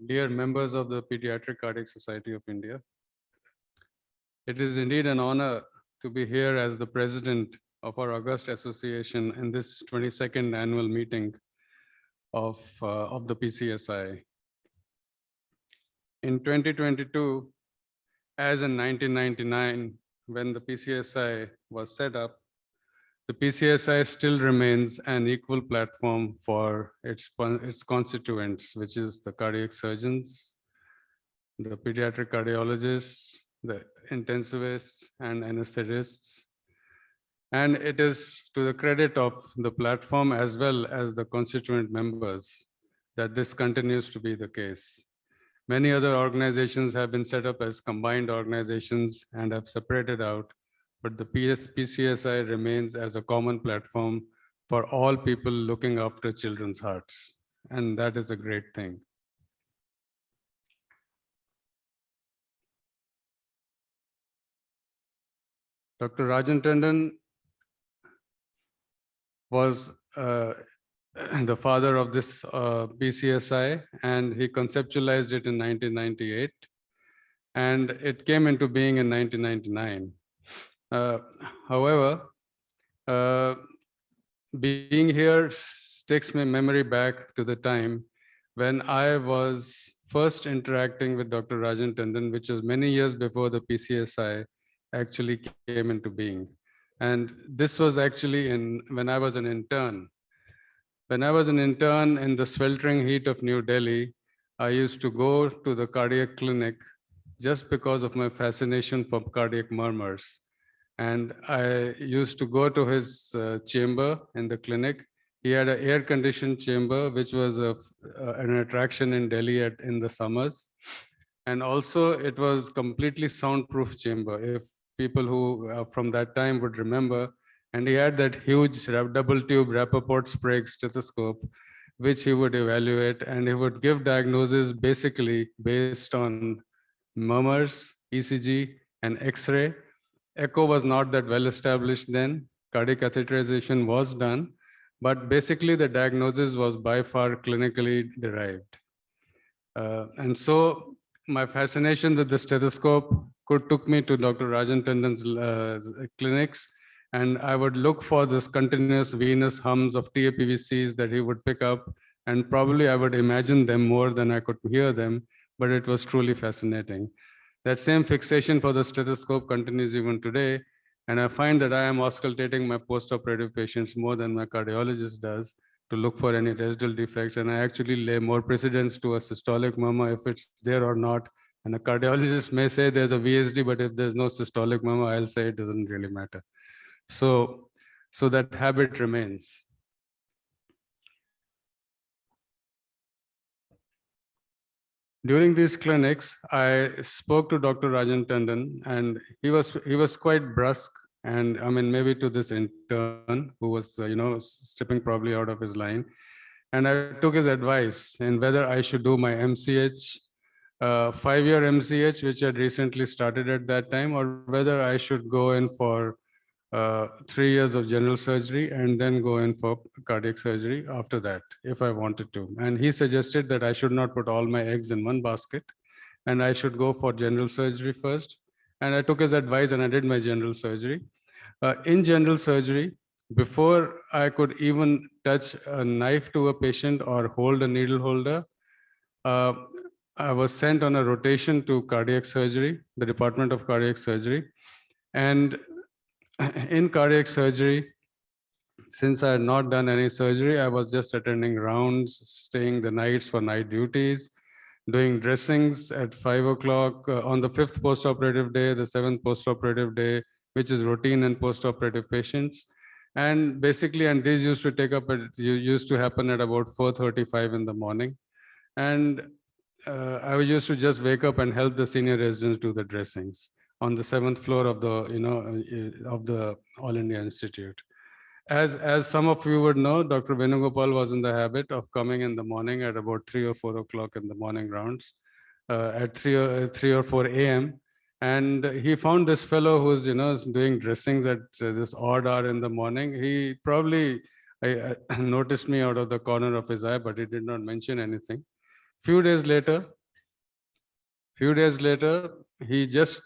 dear members of the Pediatric Cardiac Society of India. It is indeed an honor to be here as the president of our August Association in this 22nd annual meeting of the PCSI. In 2022, as in 1999, when the PCSI was set up, the PCSI still remains an equal platform for its constituents, which is the cardiac surgeons, the pediatric cardiologists, the intensivists, and anesthetists. And it is to the credit of the platform as well as the constituent members that this continues to be the case. Many other organizations have been set up as combined organizations and have separated out, but the PCSI remains as a common platform for all people looking after children's hearts. And that is a great thing. Dr. Rajan Tandon was the father of this PCSI, and he conceptualized it in 1998, and it came into being in 1999. However, being here takes my memory back to the time when I was first interacting with Dr. Rajan Tandon, which was many years before the PCSI actually came into being. And this was actually when I was an intern. When I was an intern in the sweltering heat of New Delhi, I used to go to the cardiac clinic just because of my fascination for cardiac murmurs. And I used to go to his chamber in the clinic. He had an air-conditioned chamber, which was an attraction in Delhi in the summers. And also it was completely soundproof chamber, if people who from that time would remember. And he had that huge double tube Rappaport Sprague stethoscope, which he would evaluate, and he would give diagnosis basically based on murmurs, ECG, and X-ray. Echo was not that well established then. Cardiac catheterization was done, but basically the diagnosis was by far clinically derived. And so my fascination with the stethoscope took me to Dr. Rajan Tandon's clinics, and I would look for this continuous venous hums of TAPVCs that he would pick up, and probably I would imagine them more than I could hear them, but it was truly fascinating. That same fixation for the stethoscope continues even today, and I find that I am auscultating my postoperative patients more than my cardiologist does to look for any residual defects, and I actually lay more precedence to a systolic murmur if it's there or not. And a cardiologist may say there's a VSD, but if there's no systolic murmur, I'll say it doesn't really matter. So that habit remains. During these clinics, I spoke to Dr. Rajan Tandon, and he was quite brusque, and I mean, maybe to this intern who was stepping probably out of his line. And I took his advice in whether I should do my MCH, 5-year MCH, which had recently started at that time, or whether I should go in for 3 years of general surgery and then go in for cardiac surgery after that, if I wanted to. And he suggested that I should not put all my eggs in one basket, and I should go for general surgery first. And I took his advice and I did my general surgery. In general surgery, before I could even touch a knife to a patient or hold a needle holder, I was sent on a rotation to cardiac surgery, the Department of Cardiac Surgery. And in cardiac surgery, since I had not done any surgery, I was just attending rounds, staying the nights for night duties, doing dressings at 5 o'clock on the 5th postoperative day, the 7th postoperative day, which is routine in postoperative patients. And basically, and these used to happen at about 4:35 in the morning. And I used to just wake up and help the senior residents do the dressings on the 7th floor of the All India Institute. As some of you would know, Dr. Venugopal was in the habit of coming in the morning at about 3 or 4 o'clock in the morning rounds, at 3 or 4 a.m. And he found this fellow who's doing dressings at this odd hour in the morning. He probably noticed me out of the corner of his eye, but he did not mention anything. Few days later, he just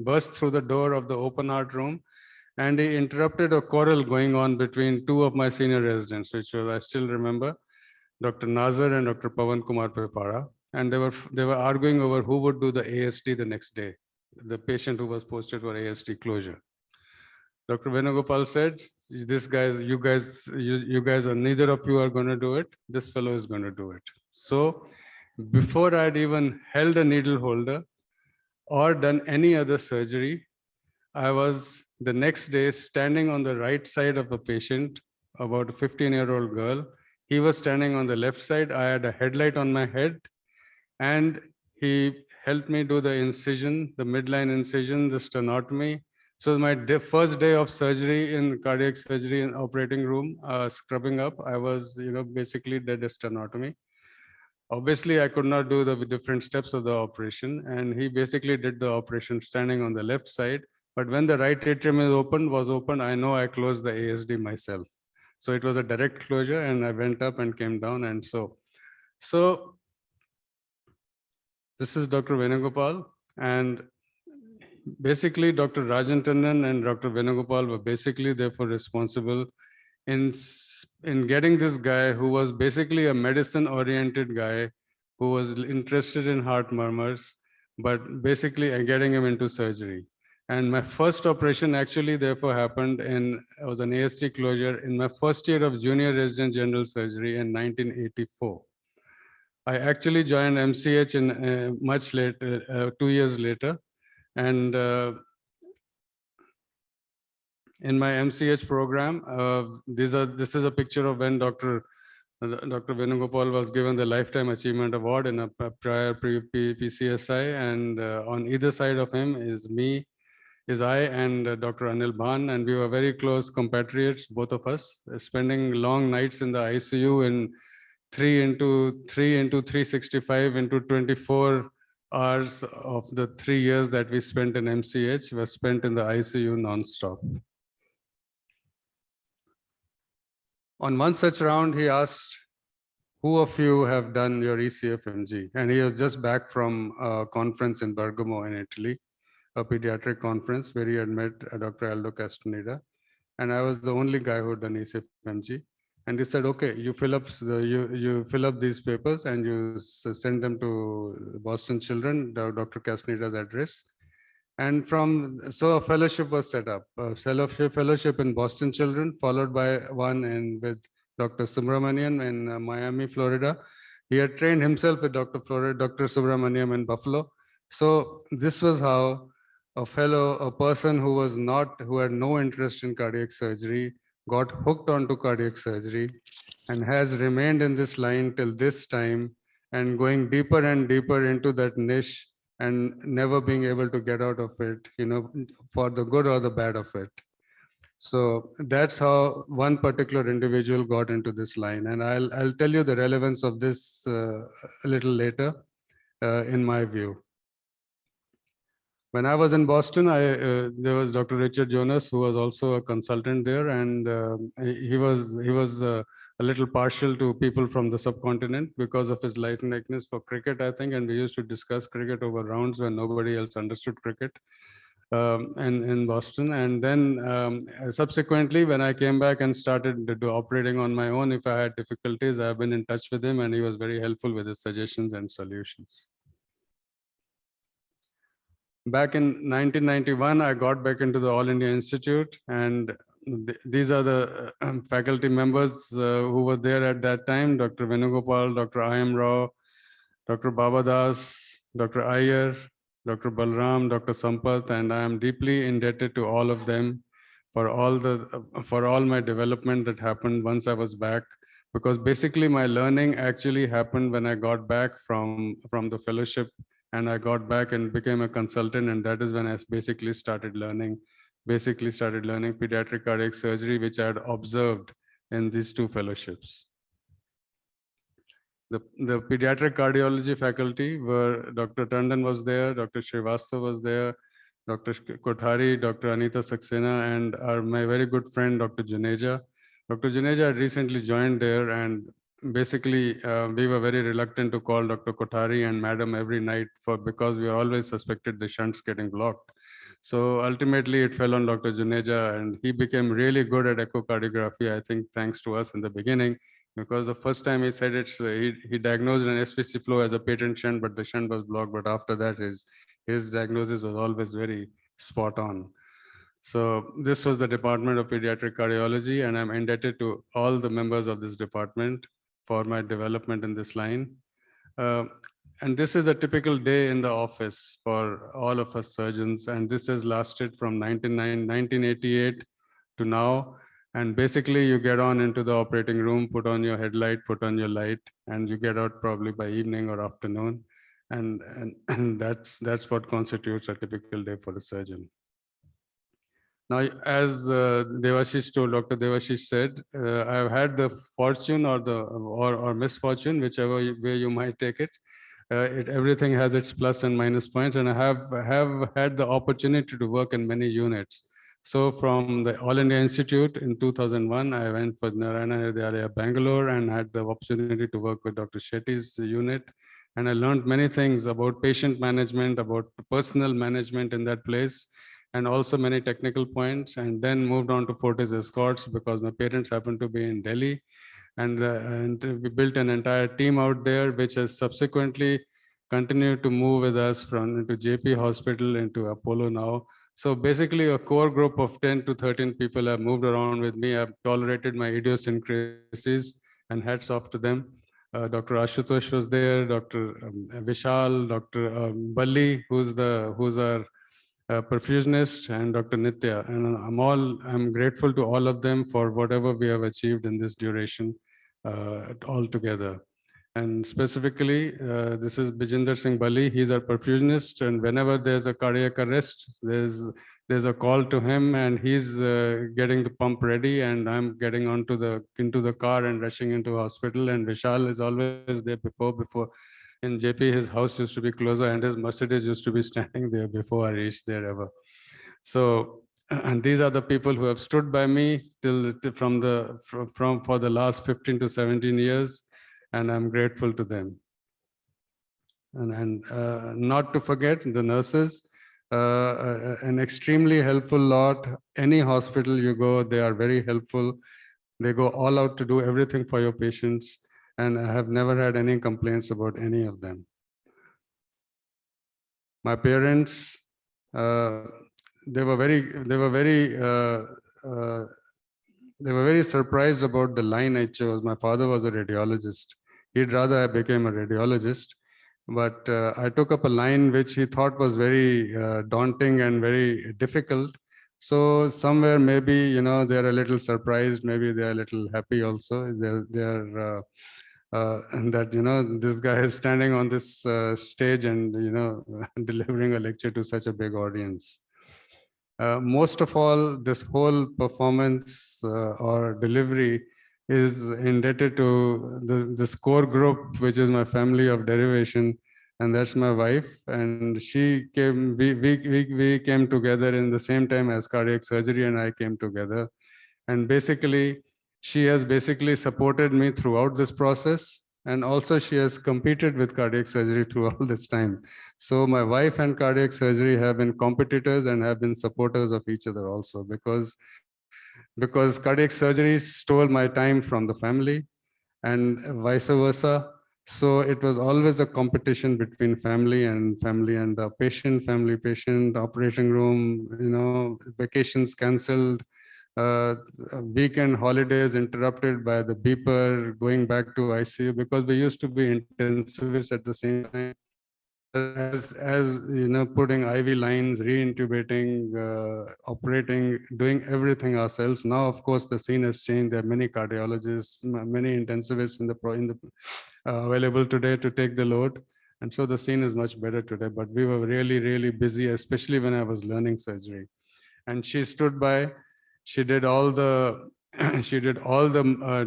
burst through the door of the open heart room, and he interrupted a quarrel going on between two of my senior residents, which was, I still remember, Dr. Nazar and Dr. Pawan Kumar Pepara. And they were arguing over who would do the ASD the next day, the patient who was posted for ASD closure. Dr. Venugopal said, "This guys, you guys are, neither of you are going to do it. This fellow is going to do it." So before I'd even held a needle holder or done any other surgery, I was the next day standing on the right side of a patient, about a 15-year-old girl. He was standing on the left side. I had a headlight on my head, and he helped me do the incision, the midline incision, the sternotomy. So my first day of surgery in cardiac surgery in operating room, scrubbing up, I was, basically did a sternotomy. Obviously, I could not do the different steps of the operation, and he basically did the operation standing on the left side. But when the right atrium was open, I know I closed the ASD myself. So it was a direct closure, and I went up and came down, and so this is Dr. Venugopal, and basically Dr. Rajan Tandon and Dr. Venugopal were basically therefore responsible in getting this guy, who was basically a medicine-oriented guy, who was interested in heart murmurs, but basically getting him into surgery. And my first operation actually therefore happened it was an ASD closure in my first year of junior resident general surgery in 1984. I actually joined MCH in much later, 2 years later, and in my MCH program, this is a picture of when Dr. Venugopal was given the Lifetime Achievement Award in a prior PCSI, and on either side of him is I and Dr. Anil Bhan, and we were very close compatriots, both of us, spending long nights in the ICU in 3 into 365 into 24 hours of the 3 years that we spent in MCH was spent in the ICU non-stop. On one such round, he asked, "Who of you have done your ECFMG?" And he was just back from a conference in Bergamo in Italy, a pediatric conference where he had met Dr. Aldo Castaneda. And I was the only guy who had done ECFMG. And he said, "Okay, you fill up these papers and you send them to Boston Children, Dr. Castaneda's address." And so a fellowship was set up, a fellowship in Boston Children, followed by one with Dr. Subramanian in Miami, Florida. He had trained himself with Dr. Subramanian in Buffalo. So this was how a person who had no interest in cardiac surgery, got hooked onto cardiac surgery and has remained in this line till this time, and going deeper and deeper into that niche and never being able to get out of it, for the good or the bad of it. So that's how one particular individual got into this line. And I'll tell you the relevance of this a little later, in my view. When I was in Boston, there was Dr. Richard Jonas, who was also a consultant there, and he was a little partial to people from the subcontinent because of his likeness for cricket, I think, and we used to discuss cricket over rounds when nobody else understood cricket in Boston. And then subsequently, when I came back and started operating on my own, if I had difficulties, I've been in touch with him, and he was very helpful with his suggestions and solutions. Back in 1991, I got back into the All India Institute, and these are the faculty members who were there at that time: Dr. Venugopal, Dr. I.M. Rao, Dr. Babadas, Dr. Iyer, Dr. Balram, Dr. Sampath, and I am deeply indebted to all of them for all my development that happened once I was back, because basically my learning actually happened when I got back from the fellowship. And I got back and became a consultant, and that is when I basically started learning pediatric cardiac surgery, which I had observed in these two fellowships. The pediatric cardiology faculty were Dr. Tandon was there, Dr. Srivastava was there, Dr. Kothari, Dr. Anita Saxena, and my very good friend, Dr. Juneja. Dr. Juneja had recently joined there, and basically, we were very reluctant to call Dr. Kothari and Madam every night because we always suspected the shunts getting blocked. So ultimately, it fell on Dr. Juneja, and he became really good at echocardiography, I think, thanks to us in the beginning, because the first time he said it, he diagnosed an SVC flow as a patent shunt, but the shunt was blocked. But after that, his diagnosis was always very spot on. So this was the Department of Pediatric Cardiology, and I'm indebted to all the members of this department for my development in this line. Uh, and this is a typical day in the office for all of us surgeons, and this has lasted from 1988 to now. And basically, you get on into the operating room, put on your headlight, put on your light, and you get out probably by evening or afternoon. And that's what constitutes a typical day for a surgeon. Now, as Devashish told, Dr. Devashish said, I've had the fortune or misfortune, whichever way you might take it. Everything has its plus and minus points, and I have had the opportunity to work in many units. So from the All India Institute in 2001, I went for Narayana Hridayalaya, Bangalore, and had the opportunity to work with Dr. Shetty's unit. And I learned many things about patient management, about personal management in that place, and also many technical points, and then moved on to Fortis Escorts because my parents happened to be in Delhi. And we built an entire team out there, which has subsequently continued to move with us from into JP Hospital, into Apollo now. So basically a core group of 10 to 13 people have moved around with me. I've tolerated my idiosyncrasies, and hats off to them. Dr. Ashutosh was there, Dr. Vishal, Dr. Balli, who's our perfusionist, and Dr. Nitya. And I'm grateful to all of them for whatever we have achieved in this duration all together. And specifically, this is Bijinder Singh Bali. He's our perfusionist, and whenever there's a cardiac arrest, there's a call to him, and he's getting the pump ready, and I'm getting into the car and rushing into hospital. And Vishal is always there before in JP, his house used to be closer, and his Mercedes used to be standing there before I reached there ever. So, and these are the people who have stood by me for the last 15 to 17 years, and I'm grateful to them. And not to forget the nurses, an extremely helpful lot. Any hospital you go, they are very helpful. They go all out to do everything for your patients, and I have never had any complaints about any of them. My parents, they were very surprised about the line I chose. My father was a radiologist. He'd rather I became a radiologist, but I took up a line which he thought was very daunting and very difficult. So somewhere maybe, they're a little surprised, maybe they're a little happy also. And that, this guy is standing on this stage and, delivering a lecture to such a big audience. Most of all, this whole performance or delivery is indebted to this core group, which is my family of derivation, and that's my wife. And we came together in the same time as cardiac surgery, and I came together. And basically, she has basically supported me throughout this process. And also she has competed with cardiac surgery through all this time. So my wife and cardiac surgery have been competitors and have been supporters of each other also, because cardiac surgery stole my time from the family and vice versa. So it was always a competition between family and the patient, family, patient, operating room, vacations canceled, weekend holidays interrupted by the beeper, going back to ICU, because we used to be intensivists at the same time, as putting IV lines, re-intubating, operating, doing everything ourselves. Now, of course, the scene has changed. There are many cardiologists, many intensivists available today to take the load. And so the scene is much better today, but we were really, really busy, especially when I was learning surgery. And she stood by. She did all the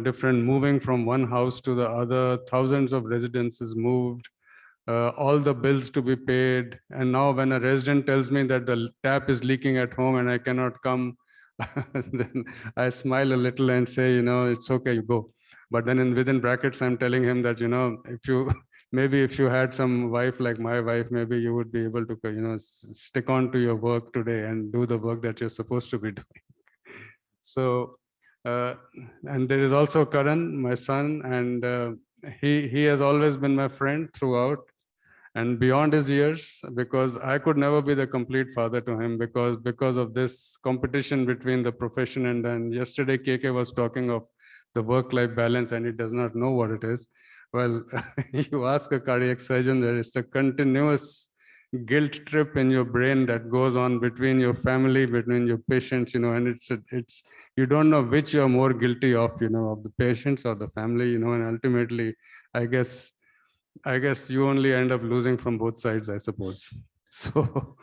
different moving from one house to the other. Thousands of residences moved, all the bills to be paid. And now when a resident tells me that the tap is leaking at home and I cannot come, then I smile a little and say, it's okay, you go. But then within brackets, I'm telling him that, if you, maybe if you had some wife like my wife, maybe you would be able to, stick on to your work today and do the work that you're supposed to be doing. So, uh, and there is also Karan, my son, and he has always been my friend throughout and beyond his years, because I could never be the complete father to him because of this competition between the profession. And then yesterday KK was talking of the work-life balance, and he does not know what it is. Well, you ask a cardiac surgeon that it's a continuous guilt trip in your brain that goes on between your family, between your patients, and it's you don't know which you're more guilty of, of the patients or the family, and ultimately, I guess you only end up losing from both sides, I suppose. So,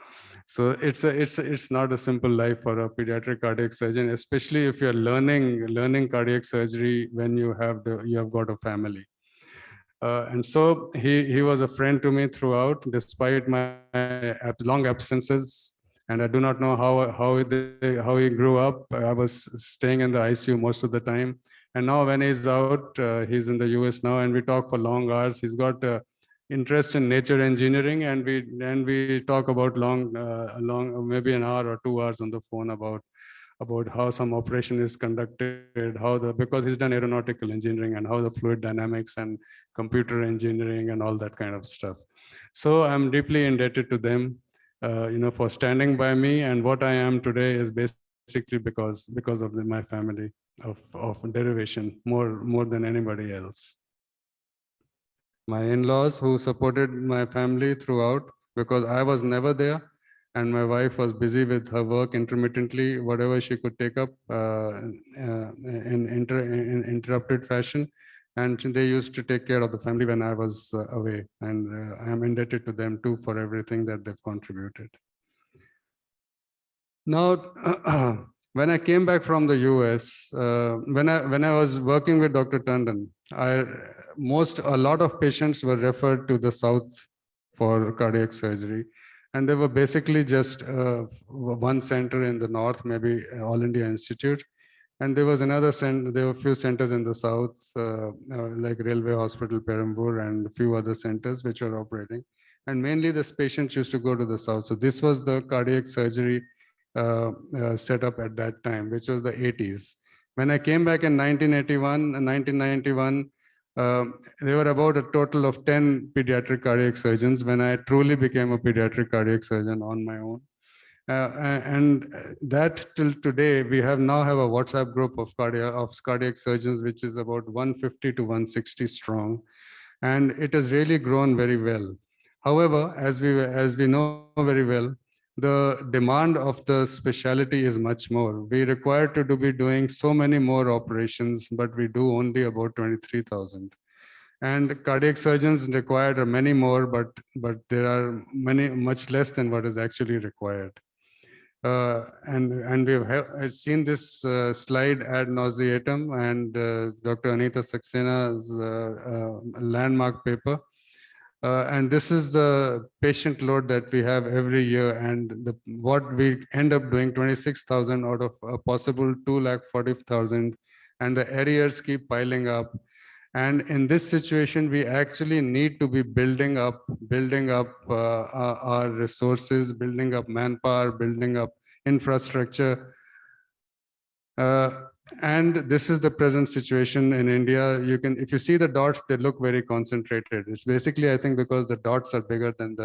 it's not a simple life for a pediatric cardiac surgeon, especially if you're learning cardiac surgery when you have got a family. And so he was a friend to me throughout, despite my long absences. And I do not know how he grew up. I was staying in the ICU most of the time. And now when he's out, he's in the US now, and we talk for long hours. He's got interest in nature engineering, and we talk about long maybe an hour or 2 hours on the phone about how some operation is conducted, because he's done aeronautical engineering, and how the fluid dynamics and computer engineering and all that kind of stuff. So I'm deeply indebted to them, for standing by me. And what I am today is basically because of my family of derivation, more than anybody else. My in-laws, who supported my family throughout, because I was never there, and my wife was busy with her work intermittently, whatever she could take up in interrupted fashion. And they used to take care of the family when I was away. And I am indebted to them too for everything that they've contributed. Now, when I came back from the US, when I was working with Dr. Tandon, a lot of patients were referred to the South for cardiac surgery. And there were basically just one center in the North, maybe All India Institute. And there was another center, there were a few centers in the South, like Railway Hospital, Perambur, and a few other centers which were operating. And mainly this patients used to go to the South. So this was the cardiac surgery setup at that time, which was the 80s. When I came back in 1981 and 1991, there were about a total of 10 pediatric cardiac surgeons when I truly became a pediatric cardiac surgeon on my own. And that till today, we now have a WhatsApp group of cardiac surgeons, which is about 150 to 160 strong. And it has really grown very well. However, as we know very well, the demand of the specialty is much more. We require to be doing so many more operations, but we do only about 23,000. And cardiac surgeons required many more, but there are much less than what is actually required. And we've seen this slide ad nauseatum, and Dr. Anita Saxena's landmark paper. And this is the patient load that we have every year, and what we end up doing, 26,000 out of a possible 240,000, and the arrears keep piling up. And in this situation, we actually need to be building up our resources, building up manpower, building up infrastructure. And this is the present situation in India. If you see the dots, they look very concentrated. It's basically, I think, because the dots are bigger than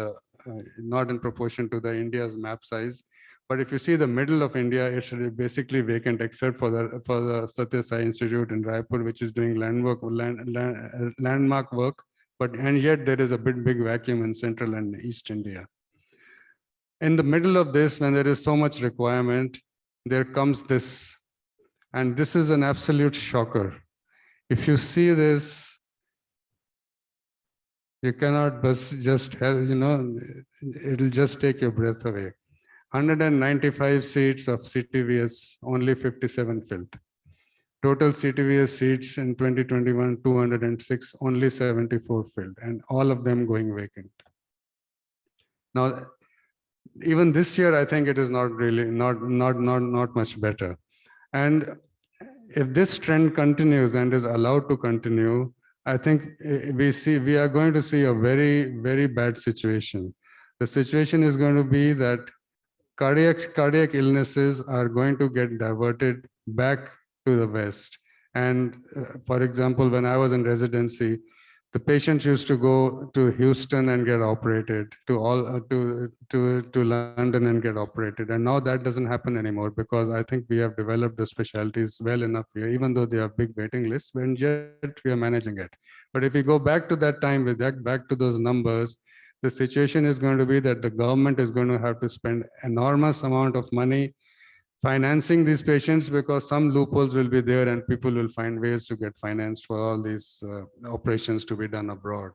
not in proportion to the India's map size. But if you see the middle of India, it's basically vacant except for the Satya Sai Institute in Raipur, which is doing landmark work. And yet there is a big vacuum in Central and East India. In the middle of this, when there is so much requirement, there comes this. And this is an absolute shocker. If you see this, you cannot just help, it'll just take your breath away. 195 seats of CTVS, only 57 filled. Total CTVS seats in 2021, 206, only 74 filled, and all of them going vacant. Now, even this year, I think it is not really, not much better. And if this trend continues and is allowed to continue, I think we are going to see a very, very bad situation. The situation is going to be that cardiac illnesses are going to get diverted back to the West. And for example, when I was in residency, the patients used to go to Houston and get operated, to London and get operated. And now that doesn't happen anymore because I think we have developed the specialties well enough here, even though they have big waiting lists, and yet we are managing it. But if we go back to that time, back to those numbers, the situation is going to be that the government is going to have to spend enormous amount of money financing these patients because some loopholes will be there and people will find ways to get financed for all these operations to be done abroad.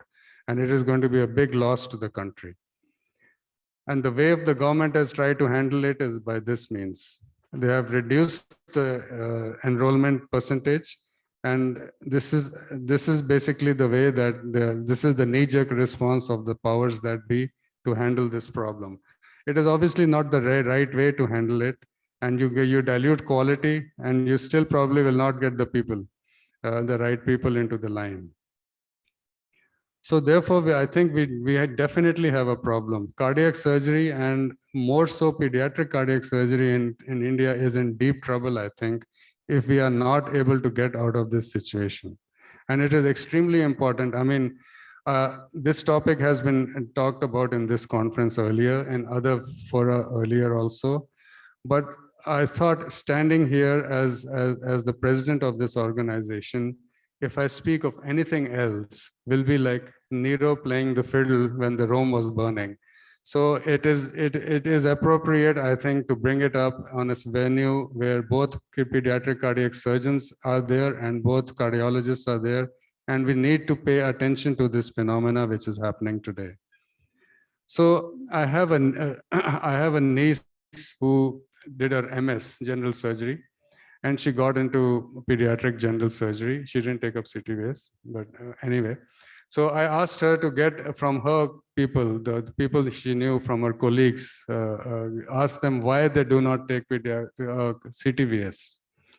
And it is going to be a big loss to the country. And the way the government has tried to handle it is by this means. They have reduced the enrollment percentage. And this is basically the way that this is the knee-jerk response of the powers that be to handle this problem. It is obviously not the right way to handle it, and you dilute quality, and you still probably will not get the people, the right people into the line. So therefore, I think we definitely have a problem. Cardiac surgery, and more so pediatric cardiac surgery in India, is in deep trouble, I think, if we are not able to get out of this situation. And it is extremely important. I mean, this topic has been talked about in this conference earlier and other fora earlier also. But I thought standing here as the president of this organization, if I speak of anything else, will be like Nero playing the fiddle when the Rome was burning. So it is appropriate, I think, to bring it up on a venue where both pediatric cardiac surgeons are there and both cardiologists are there, and we need to pay attention to this phenomena which is happening today. So I have a niece who did her MS general surgery, and she got into pediatric general surgery. She didn't take up CTVS, but anyway. So I asked her to get from her people, the people she knew from her colleagues, ask them why they do not take CTVS.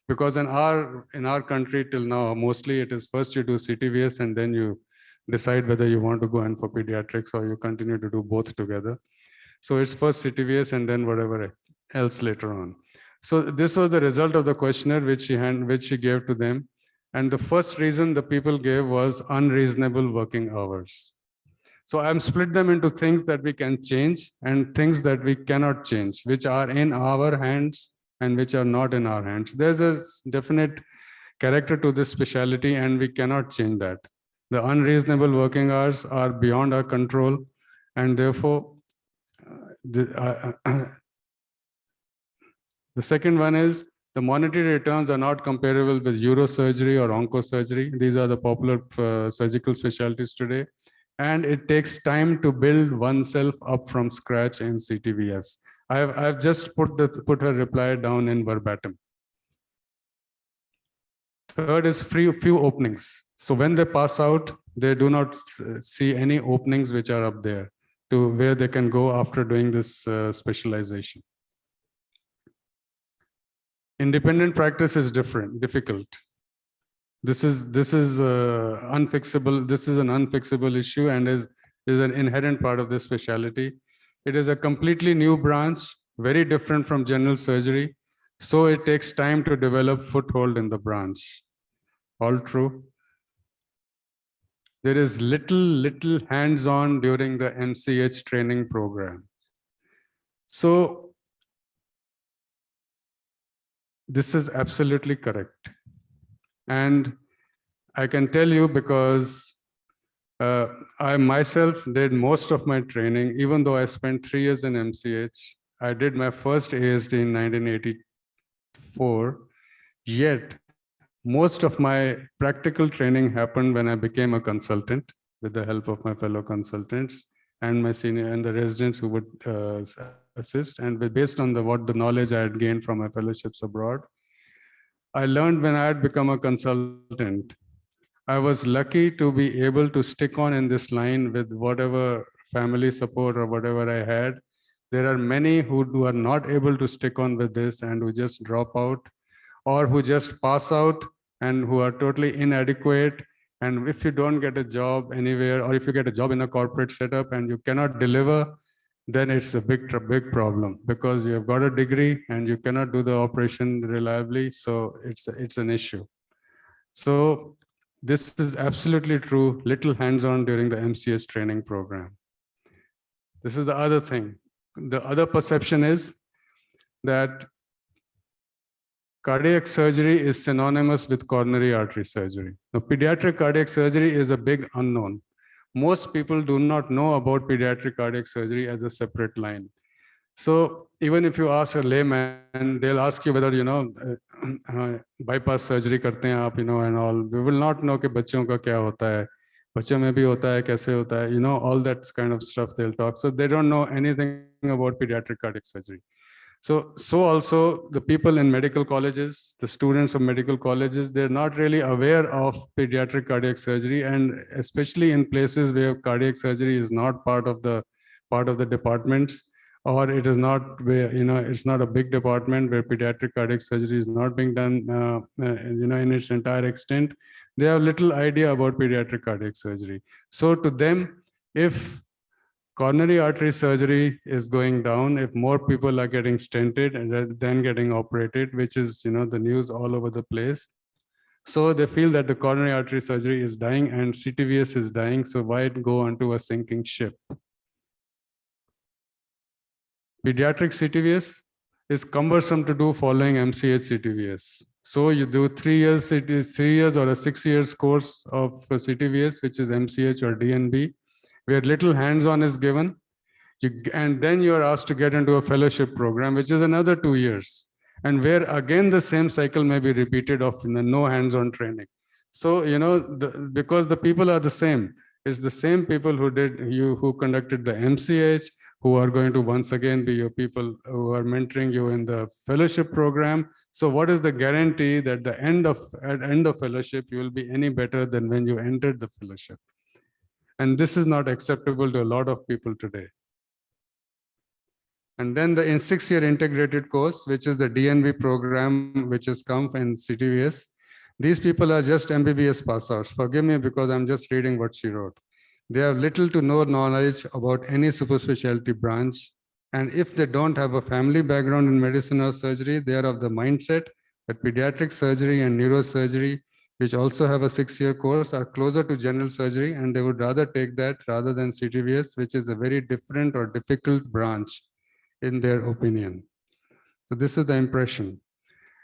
Because in our country till now, mostly it is first you do CTVS and then you decide whether you want to go in for pediatrics or you continue to do both together. So it's first CTVS and then whatever else later on. So this was the result of the questionnaire which she gave to them. And the first reason the people gave was unreasonable working hours. So I'm split them into things that we can change and things that we cannot change, which are in our hands and which are not in our hands. There's a definite character to this specialty and we cannot change that. The unreasonable working hours are beyond our control, and therefore the second one is the monetary returns are not comparable with neurosurgery or oncosurgery. These are the popular surgical specialties today. And it takes time to build oneself up from scratch in CTVS. I've just put her reply down in verbatim. Third is few openings. So when they pass out, they do not see any openings which are up there to where they can go after doing this specialization. Independent practice is difficult. This is unfixable. This is an unfixable issue and is an inherent part of this specialty. It is a completely new branch, very different from general surgery. So it takes time to develop foothold in the branch. All true. There is little hands-on during the MCH training program. So this is absolutely correct. And I can tell you because I myself did most of my training, even though I spent 3 years in MCH. I did my first ASD in 1984, yet most of my practical training happened when I became a consultant with the help of my fellow consultants and my senior and the residents who would assist. And based on what the knowledge I had gained from my fellowships abroad, I learned when I had become a consultant. I was lucky to be able to stick on in this line with whatever family support or whatever I had. There are many who are not able to stick on with this and who just drop out, or who just pass out and who are totally inadequate. And if you don't get a job anywhere, or if you get a job in a corporate setup and you cannot deliver, then it's a big problem, because you have got a degree and you cannot do the operation reliably. So it's an issue. So this is absolutely true. Little hands-on during the MCS training program. This is the other thing. The other perception is that cardiac surgery is synonymous with coronary artery surgery. Now, pediatric cardiac surgery is a big unknown. Most people do not know about pediatric cardiac surgery as a separate line. So even if you ask a layman, they'll ask you whether, bypass surgery karte hain aap, and all. We will not know कि बच्चों का क्या होता है, बच्चों में भी होता है, कैसे होता है, all that kind of stuff they'll talk. So they don't know anything about pediatric cardiac surgery. So also the people in medical colleges, the students of medical colleges, they're not really aware of pediatric cardiac surgery, and especially in places where cardiac surgery is not part of the departments, or it is not where, it's not a big department where pediatric cardiac surgery is not being done, in its entire extent. They have little idea about pediatric cardiac surgery. So to them, if coronary artery surgery is going down, if more people are getting stented rather than getting operated, which is, the news all over the place. So they feel that the coronary artery surgery is dying and CTVS is dying. So why go onto a sinking ship? Pediatric CTVS is cumbersome to do following MCH CTVS. So you do 3 years, it is 3 years or a 6 years course of CTVS, which is MCH or DNB, where little hands-on is given. And then you are asked to get into a fellowship program, which is another 2 years. And where again, the same cycle may be repeated of no hands-on training. So, because the people are the same, it's the same people who conducted the MCH, who are going to once again be your people who are mentoring you in the fellowship program. So what is the guarantee that at end of fellowship, you will be any better than when you entered the fellowship? And this is not acceptable to a lot of people today. And then the 6-year integrated course, which is the DNB program, which has come in CTVS. These people are just MBBS pass outs. Forgive me because I'm just reading what she wrote. They have little to no knowledge about any super specialty branch. And if they don't have a family background in medicine or surgery, they are of the mindset that pediatric surgery and neurosurgery, which also have a 6-year course, are closer to general surgery, and they would rather take that rather than CTVS, which is a very different or difficult branch in their opinion. So this is the impression.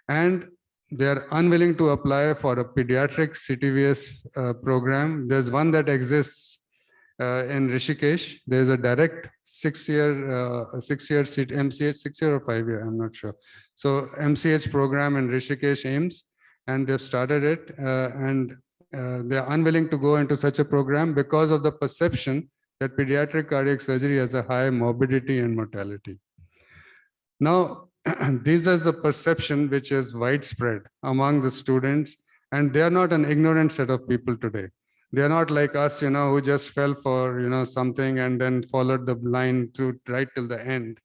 And they are unwilling to apply for a pediatric CTVS program. There's one that exists in Rishikesh. There's a direct 6-year MCH, 6-year or 5-year, I'm not sure. So MCH program in Rishikesh AIIMS, and they've started it, and they're unwilling to go into such a program because of the perception that pediatric cardiac surgery has a high morbidity and mortality. Now, this is the perception which is widespread among the students, and they are not an ignorant set of people today. They are not like us, who just fell for, something and then followed the line through right till the end,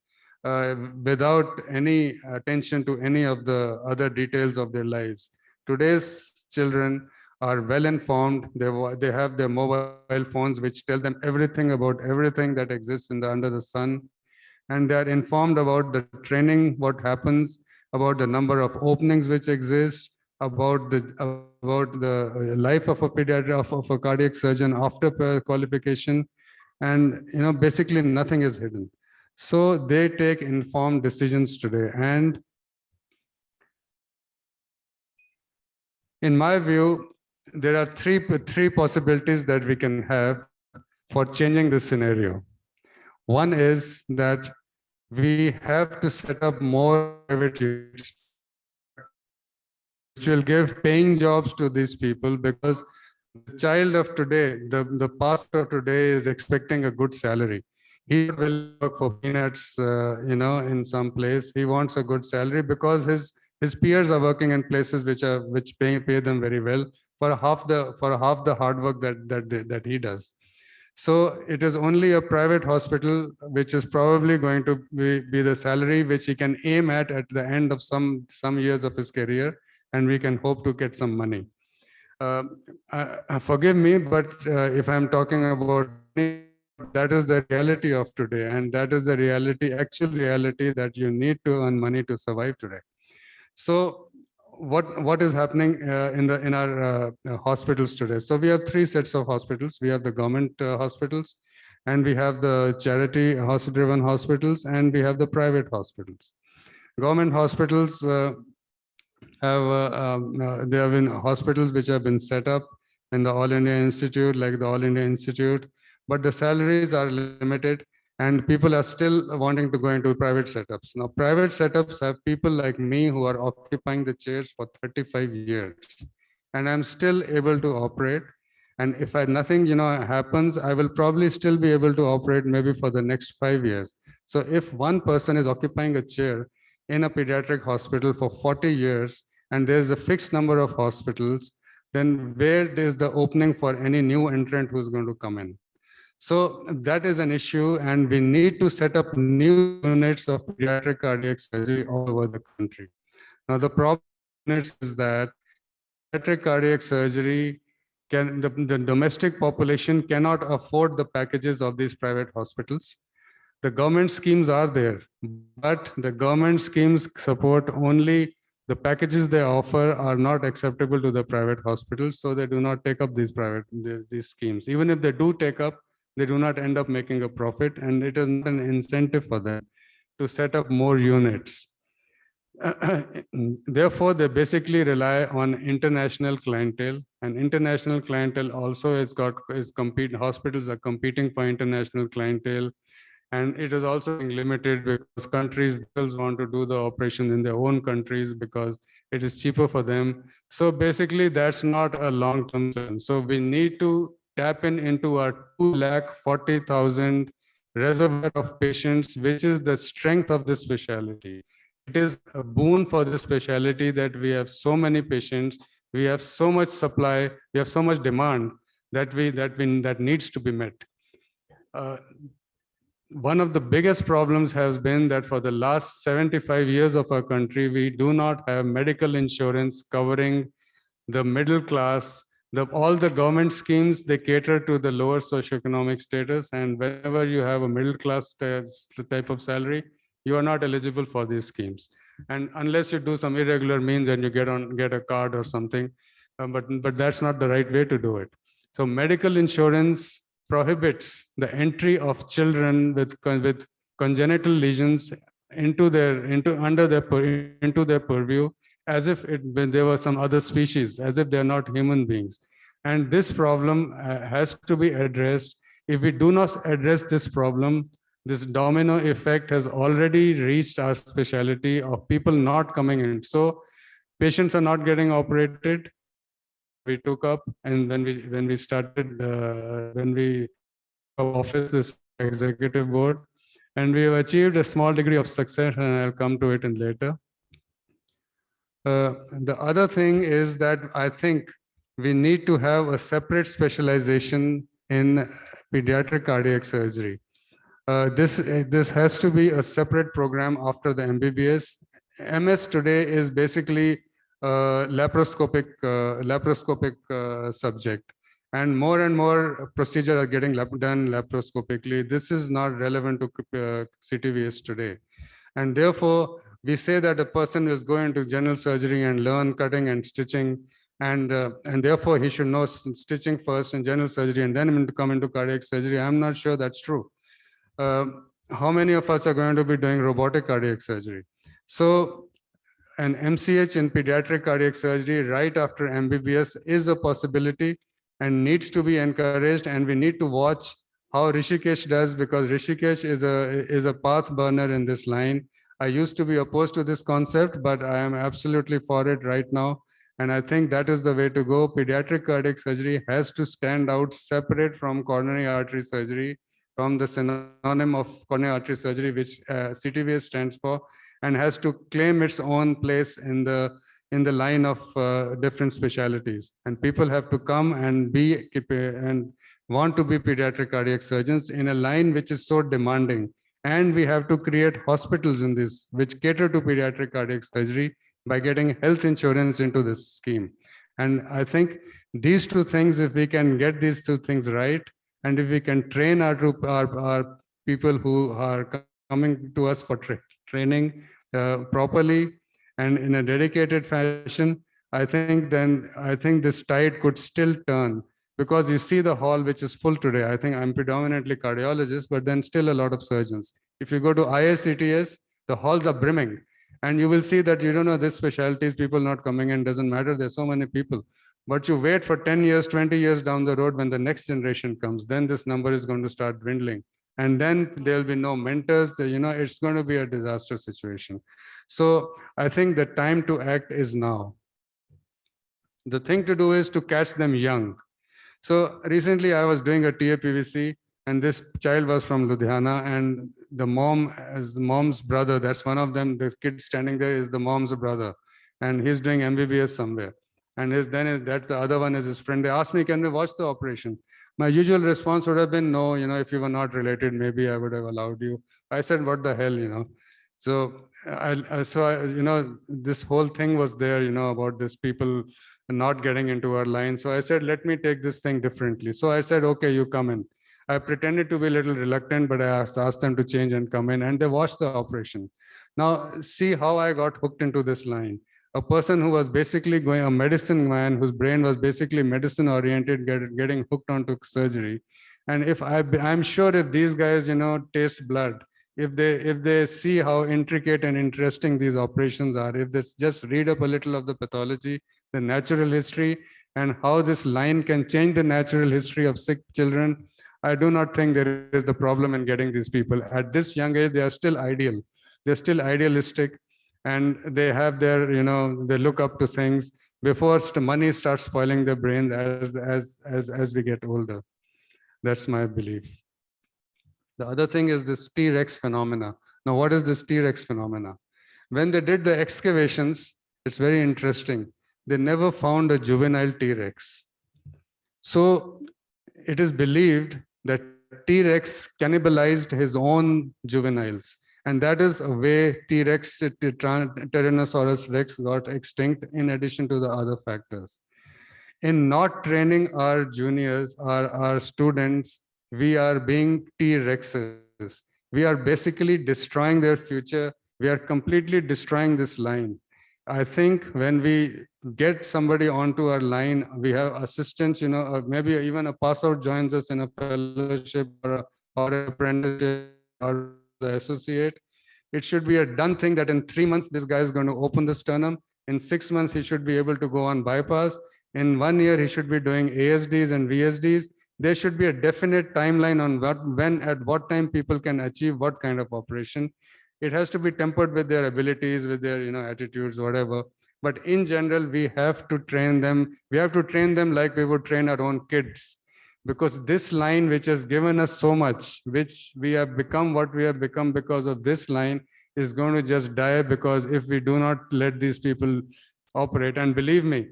without any attention to any of the other details of their lives. Today's children are well informed. They have their mobile phones, which tell them everything about everything that exists under the sun. And they are informed about the training, what happens, about the number of openings which exist, about the life of a pediatric, of a cardiac surgeon after qualification. And basically nothing is hidden. So they take informed decisions today. And in my view, there are three possibilities that we can have for changing this scenario. One is that we have to set up more private units which will give paying jobs to these people, because the child of today, the pastor of today is expecting a good salary. He will work for peanuts, in some place. He wants a good salary because his peers are working in places which pay them very well for half the hard work that he does. So it is only a private hospital which is probably going to be the salary which he can aim at the end of some years of his career. and we can hope to get some money. Forgive me, but if I'm talking about money, that is the reality of today, and that is the reality, actual reality, that you need to earn money to survive today. So what is happening in our hospitals today? So we have three sets of hospitals. We have the government hospitals, and we have the charity driven hospitals, and we have the private hospitals. Government hospitals there have been hospitals which have been set up in the All India Institute, like the All India Institute, but the salaries are limited, and people are still wanting to go into private setups. Now, private setups have people like me who are occupying the chairs for 35 years, and I'm still able to operate. And if nothing, happens, I will probably still be able to operate maybe for the next 5 years. So if one person is occupying a chair in a pediatric hospital for 40 years, and there's a fixed number of hospitals, then where is the opening for any new entrant who's going to come in? So that is an issue, and we need to set up new units of pediatric cardiac surgery all over the country. Now, the problem is that pediatric cardiac surgery the domestic population cannot afford the packages of these private hospitals. The government schemes are there, but the government schemes support only the packages they offer are not acceptable to the private hospitals, so they do not take up these these schemes. Even if they do take up, they do not end up making a profit, and it is not an incentive for them to set up more units. Therefore, they basically rely on international clientele, and international clientele also hospitals are competing for international clientele, and it is also being limited because countries want to do the operation in their own countries because it is cheaper for them. So basically, that's not a long-term solution. So we need to tap into our 240,000 reservoir of patients, which is the strength of this specialty. It is a boon for the specialty that we have so many patients, we have so much supply, we have so much demand that needs to be met. One of the biggest problems has been that for the last 75 years of our country, we do not have medical insurance covering the middle class. All the government schemes, they cater to the lower socioeconomic status, and whenever you have a middle class type of salary, you are not eligible for these schemes. And unless you do some irregular means and you get a card or something, but that's not the right way to do it. So medical insurance prohibits the entry of children with congenital lesions into their purview, as if there were some other species, as if they are not human beings. And this problem has to be addressed. If we do not address this problem, this domino effect has already reached our specialty of people not coming in. So patients are not getting operated. We took up, and when we started, when we office this executive board, and we have achieved a small degree of success, and I'll come to it in later. The other thing is that I think we need to have a separate specialization in pediatric cardiac surgery. This has to be a separate program after the MBBS. MS today is basically a laparoscopic subject, and more procedures are getting done laparoscopically. This is not relevant to CTVS today, and therefore we say that a person is going to general surgery and learn cutting and stitching, and therefore he should know stitching first and general surgery and then come into cardiac surgery. I'm not sure that's true. How many of us are going to be doing robotic cardiac surgery? So an MCH in pediatric cardiac surgery right after MBBS is a possibility and needs to be encouraged, and we need to watch how Rishikesh does, because Rishikesh is a path burner in this line. I used to be opposed to this concept, but I am absolutely for it right now. And I think that is the way to go. Pediatric cardiac surgery has to stand out separate from coronary artery surgery, from the synonym of coronary artery surgery, which CTVS stands for, and has to claim its own place in the line of different specialties. And people have to come and want to be pediatric cardiac surgeons in a line which is so demanding. And we have to create hospitals in this which cater to pediatric cardiac surgery, by getting health insurance into this scheme. And I think these two things, if we can get these two things right, and if we can train our people who are coming to us for training properly and in a dedicated fashion, I think this tide could still turn, because you see the hall which is full today. I think I'm predominantly cardiologist, but then still a lot of surgeons. If you go to ISCTS, the halls are brimming, and you will see that, you don't know, this specialties, people not coming in, doesn't matter. There's so many people. But you wait for 10 years, 20 years down the road, when the next generation comes, then this number is going to start dwindling. And then there'll be no mentors. It's going to be a disaster situation. So I think the time to act is now. The thing to do is to catch them young. So recently I was doing a TAPVC, and this child was from Ludhiana, and the mom, as the mom's brother, that's one of them, this kid standing there is the mom's brother, and he's doing MBBS somewhere. And that's the other one is his friend. They asked me, can we watch the operation? My usual response would have been, no, if you were not related, maybe I would have allowed you. I said, what the hell. So this whole thing was there, about this people not getting into our line. So I said, let me take this thing differently. So I said, okay, you come in. I pretended to be a little reluctant, but I asked them to change and come in, and they watched the operation. Now, see how I got hooked into this line. A person who was basically a medicine man, whose brain was basically medicine oriented, getting hooked onto surgery. And I'm sure if these guys, taste blood, if they see how intricate and interesting these operations are, if they just read up a little of the pathology, the natural history, and how this line can change the natural history of sick children, I do not think there is a problem in getting these people. At this young age, they are still ideal. They're still idealistic, and they have their, they look up to things before money starts spoiling their brains as we get older. That's my belief. The other thing is this T-Rex phenomena. Now, what is this T-Rex phenomena? When they did the excavations, it's very interesting. They never found a juvenile T-Rex. So it is believed that T-Rex cannibalized his own juveniles. And that is a way T-Rex, Tyrannosaurus Rex got extinct, in addition to the other factors. In not training our juniors, our students, we are being T-Rexes. We are basically destroying their future. We are completely destroying this line. I think when we get somebody onto our line, we have assistants, or maybe even a pass out joins us in a fellowship or apprenticeship or the associate. It should be a done thing that in 3 months, this guy is going to open the sternum. In 6 months, he should be able to go on bypass. In 1 year, he should be doing ASDs and VSDs. There should be a definite timeline on when, at what time people can achieve what kind of operation. It has to be tempered with their abilities, with their attitudes, whatever. But in general, we have to train them. We have to train them like we would train our own kids, because this line, which has given us so much, which we have become what we have become because of this line, is going to just die, because if we do not let these people operate, and believe me,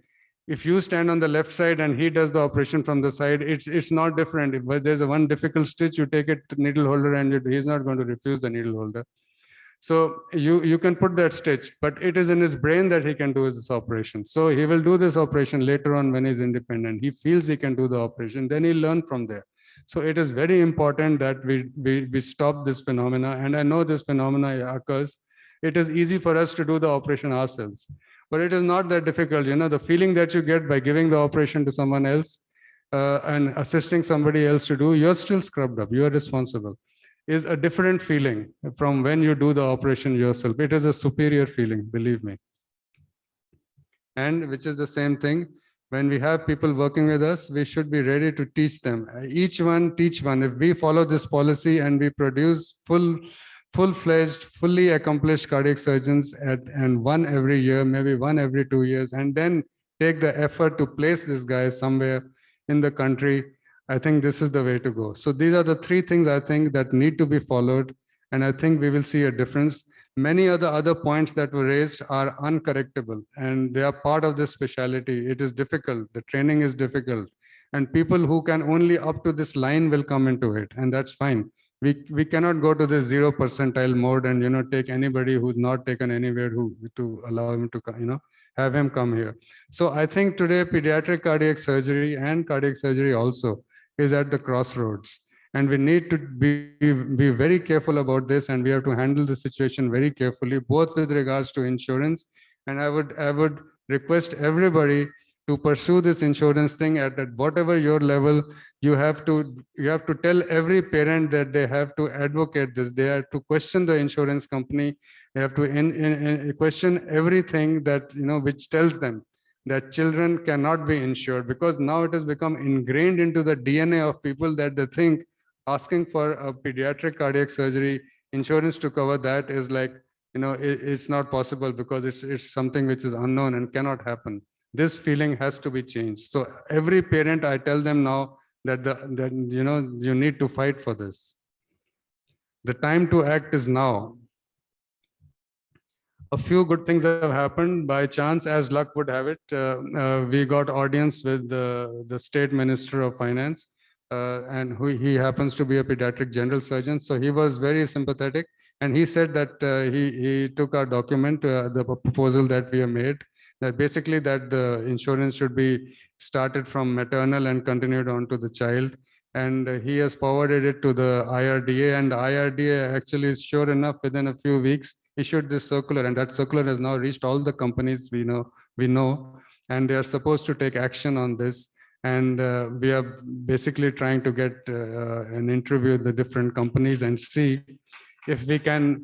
if you stand on the left side and he does the operation from the side, it's not different. If there's a one difficult stitch, you take it to needle holder, and he's not going to refuse the needle holder. So you can put that stitch, but it is in his brain that he can do this operation. So he will do this operation later on when he's independent. He feels he can do the operation, then he'll learn from there. So it is very important that we stop this phenomena. And I know this phenomena occurs. It is easy for us to do the operation ourselves, but it is not that difficult. The feeling that you get by giving the operation to someone else and assisting somebody else to do, you're still scrubbed up, you are responsible, is a different feeling from when you do the operation yourself. It is a superior feeling, believe me. And which is the same thing, when we have people working with us, we should be ready to teach them. Each one teach one. If we follow this policy and we produce full-fledged, fully accomplished cardiac surgeons and one every year, maybe one every 2 years, and then take the effort to place this guy somewhere in the country, I think this is the way to go. So these are the 3 things I think that need to be followed. And I think we will see a difference. Many of the other points that were raised are uncorrectable, and they are part of this specialty. It is difficult. The training is difficult. And people who can only up to this line will come into it, and that's fine. We cannot go to this 0 percentile mode and, you know, take anybody who's not taken anywhere to allow him to, you know, have him come here. So I think today pediatric cardiac surgery and cardiac surgery also is at the crossroads. And we need to be very careful about this, and we have to handle the situation very carefully, both with regards to insurance. And I would request everybody to pursue this insurance thing at whatever your level. You have to tell every parent that they have to advocate this. They have to question the insurance company. They have to question everything that, you know, which tells them that children cannot be insured, because now it has become ingrained into the DNA of people that they think asking for a pediatric cardiac surgery insurance to cover that is like, you know, it's not possible because it's something which is unknown and cannot happen. This feeling has to be changed. So every parent, I tell them now that you know, you need to fight for this. The time to act is now. A few good things have happened by chance, as luck would have it. We got audience with the State Minister of Finance, and he happens to be a pediatric general surgeon. So he was very sympathetic, and he said that he took our document, the proposal that we have made, that basically that the insurance should be started from maternal and continued on to the child. And he has forwarded it to the IRDA, and the IRDA actually, sure enough, within a few weeks, issued this circular, and that circular has now reached all the companies we know, and they are supposed to take action on this. And we are basically trying to get an interview with the different companies and see if we can,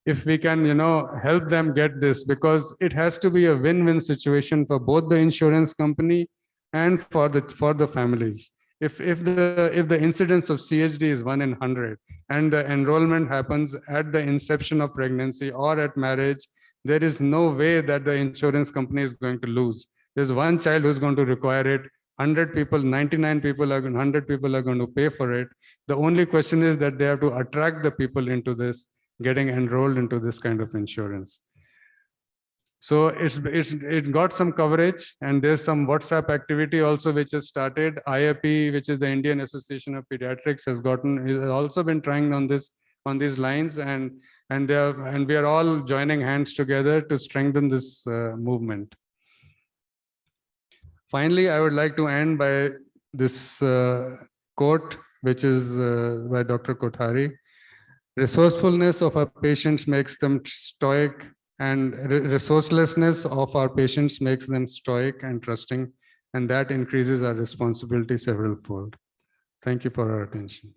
you know, help them get this, because it has to be a win-win situation for both the insurance company and for the families. If the incidence of CHD is 1 in 100, and the enrollment happens at the inception of pregnancy or at marriage, there is no way that the insurance company is going to lose. There's one child who's going to require it. 100 people, 99 people, 100 people are going to pay for it. The only question is that they have to attract the people into this, getting enrolled into this kind of insurance. So it's got some coverage, and there's some WhatsApp activity also which has started. IAP, which is the Indian Association of Pediatrics, has also been trying on these lines, and we are all joining hands together to strengthen this movement. Finally, I would like to end by this quote, which is by Dr. Kothari. Resourcefulness of our patients makes them stoic, and resourcelessness of our patients makes them stoic and trusting, and that increases our responsibility several fold. Thank you for your attention.